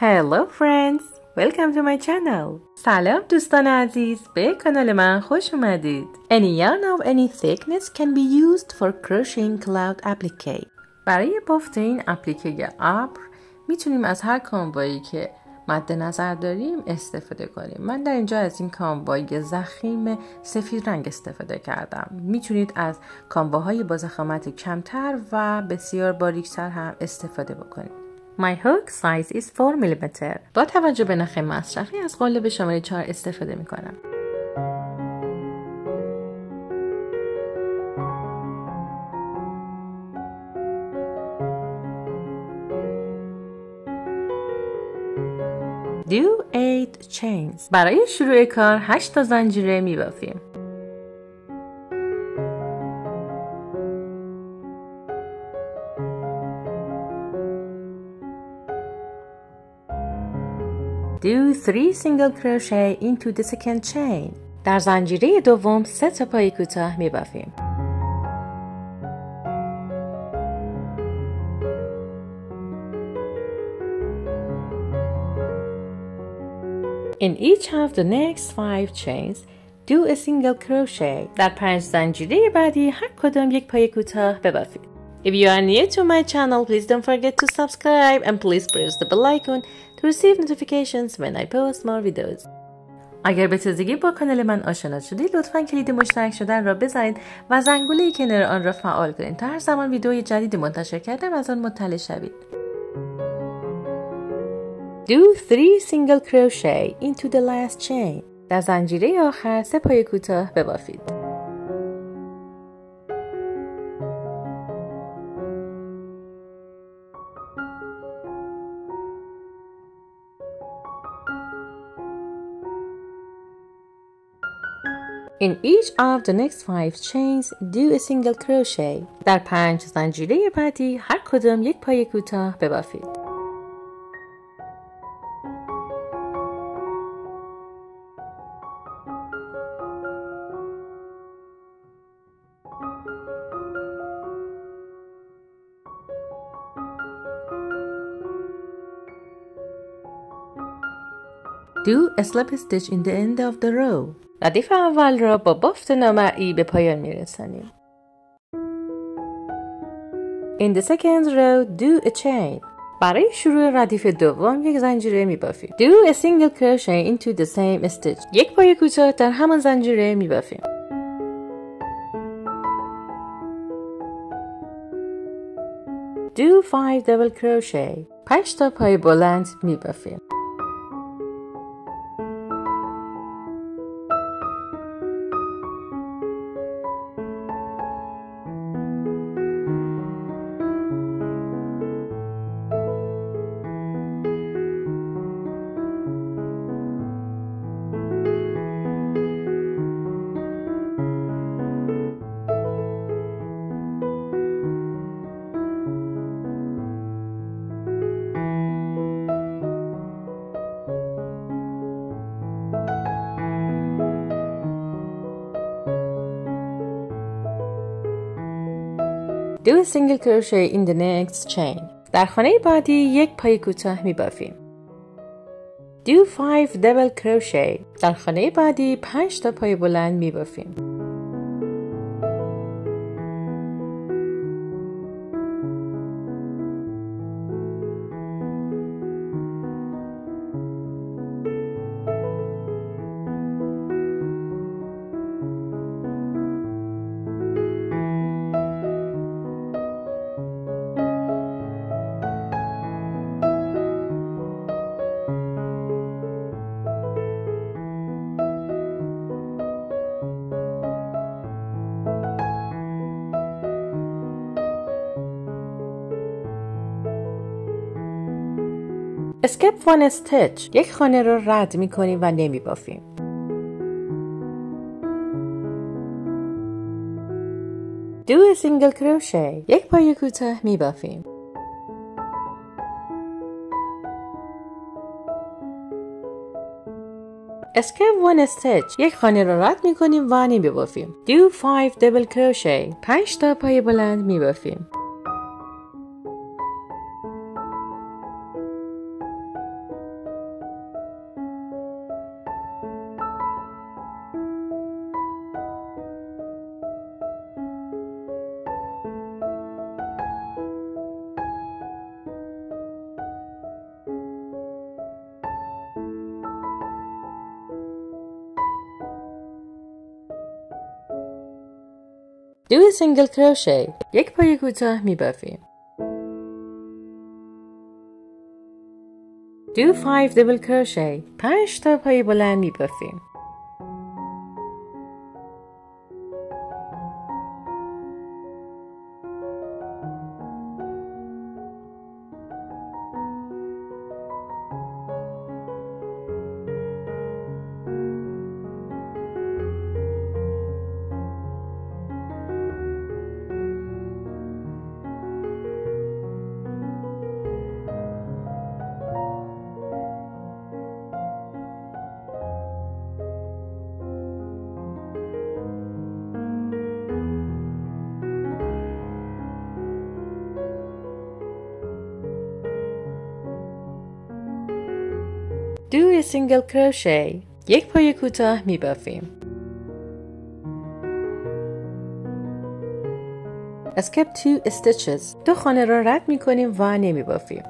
Hello friends, welcome to my channel. سلام دوستان عزیز، به کانال من خوش اومدید. Any yarn of any thickness can be used for crocheting cloud applique. برای بافت این اپلیکه ابر میتونیم از هر کاموایی که مد نظر داریم استفاده کنیم. من در اینجا از این کاموای ضخیم سفید رنگ استفاده کردم. میتونید از کامواهای با ضخامت کمتر و بسیار باریکتر هم استفاده بکنید. My hook size is 4 mm. با توجه به نرخ مصرفی از قالب شماره 4 استفاده می کنم. Do 8 chains. برای شروع کار 8 تا زنجیره می بافیم. Do 3 single crochet into the second chain. در زنجیره دوم 3 تا پای کوتاه می بافیم. In each of the next 5 chains, do a single crochet. در 5 زنجیره بعدی هر کدام یک پای کوتاه ببافید. If you are new to my channel, please don't forget to subscribe and please press the bell icon to receive notifications when I post more videos. اگر به تازگی با کانال من آشنا شدید، لطفاً کلید مشترک شدن را بزنید و زنگوله کنار آن را فعال کنید تا هر زمان ویدیوی جدیدی منتشر کردم از آن مطلع شوید. Do 3 single crochet into the last chain. در زنجیره آخر 3 پای کوتاه ببافید. In each of the next 5 chains, do a single crochet. در 5 زنجیره بعدی هر کدام یک پای کوتاه ببافید. Do a slip stitch in the end of the row. ردیف اول را با بافت نامرئی به پایان میرسانیم. In the second row, do a chain. برای شروع ردیف دوم یک زنجیره میبافیم. Do a single crochet into the same stitch. یک پای کوتاه در همان زنجیره میبافیم. Do 5 double crochet. 5 تا پای بلند میبافیم. Do a single crochet in the next chain. در خانه بعدی یک پای کوتاه می بافیم. Do 5 double crochet. در خانه بعدی 5 تا پای بلند می بافیم. Skip one stitch. یک خانه رو رد می کنیم و نمی بافیم. Do a single crochet. یک پای کوتاه می بافیم. Skip one stitch. یک خانه رو رد می کنیم و نمی بافیم. Do 5 double crochet. 5 تا پای بلند می بافیم. Do a single crochet. یک پای کوتاه میبافیم. Do 5 double crochet. 5 تا پای بلند میبافیم. Do a single crochet. یک پای کوتاه میبافیم. Skip 2 stitches. 2 خانه را رد میکنیم و نمیبافیم.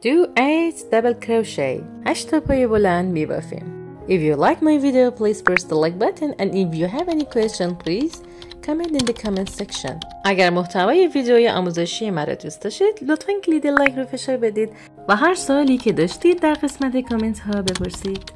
Do 8 double crochet. 8 تا پای بلند میبافیم. If you like my video, please press the like button, and if you have any question, please comment in the comment section. اگر محتوای ویدیوی آموزشی مرا دوست داشتید لطفاً کلید لایک رو فشار بدید و هر سوالی که داشتید در قسمت کامنت ها بپرسید.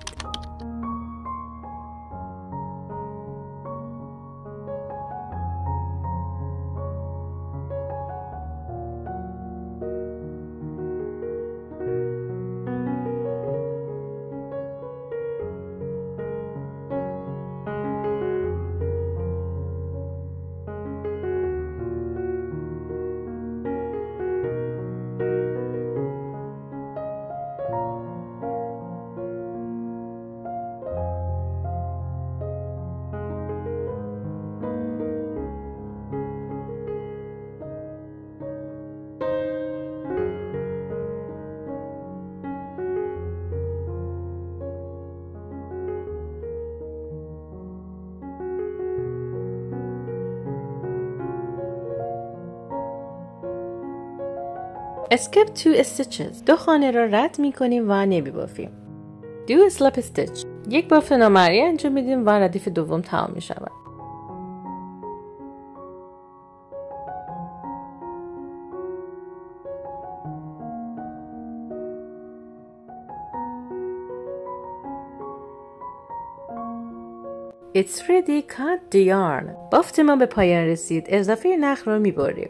Skip 2 stitches. 2 خانه را رد می کنیم و نمی بافیم. Do a slip stitch. یک بافت نامرئی انجام میدیم و ردیف دوم تمام می شود. It's ready. Cut the yarn. بافت ما به پایان رسید. اضافه نخ را می بریم.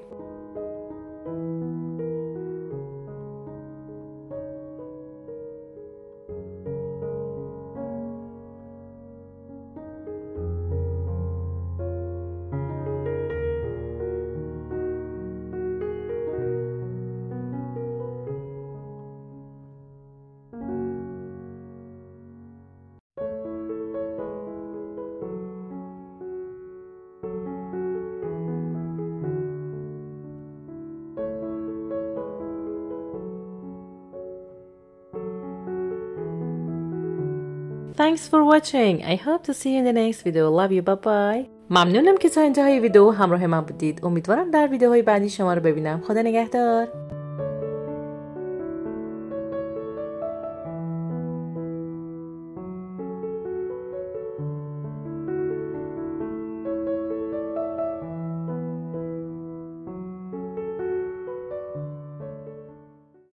Thanks for watching. I hope to see you in the next video. Love you. Bye bye. ممنونم که تا انتهای ویدیو همراه من بودید. امیدوارم در ویدیوهای بعدی شما رو ببینم. خدا نگهدار.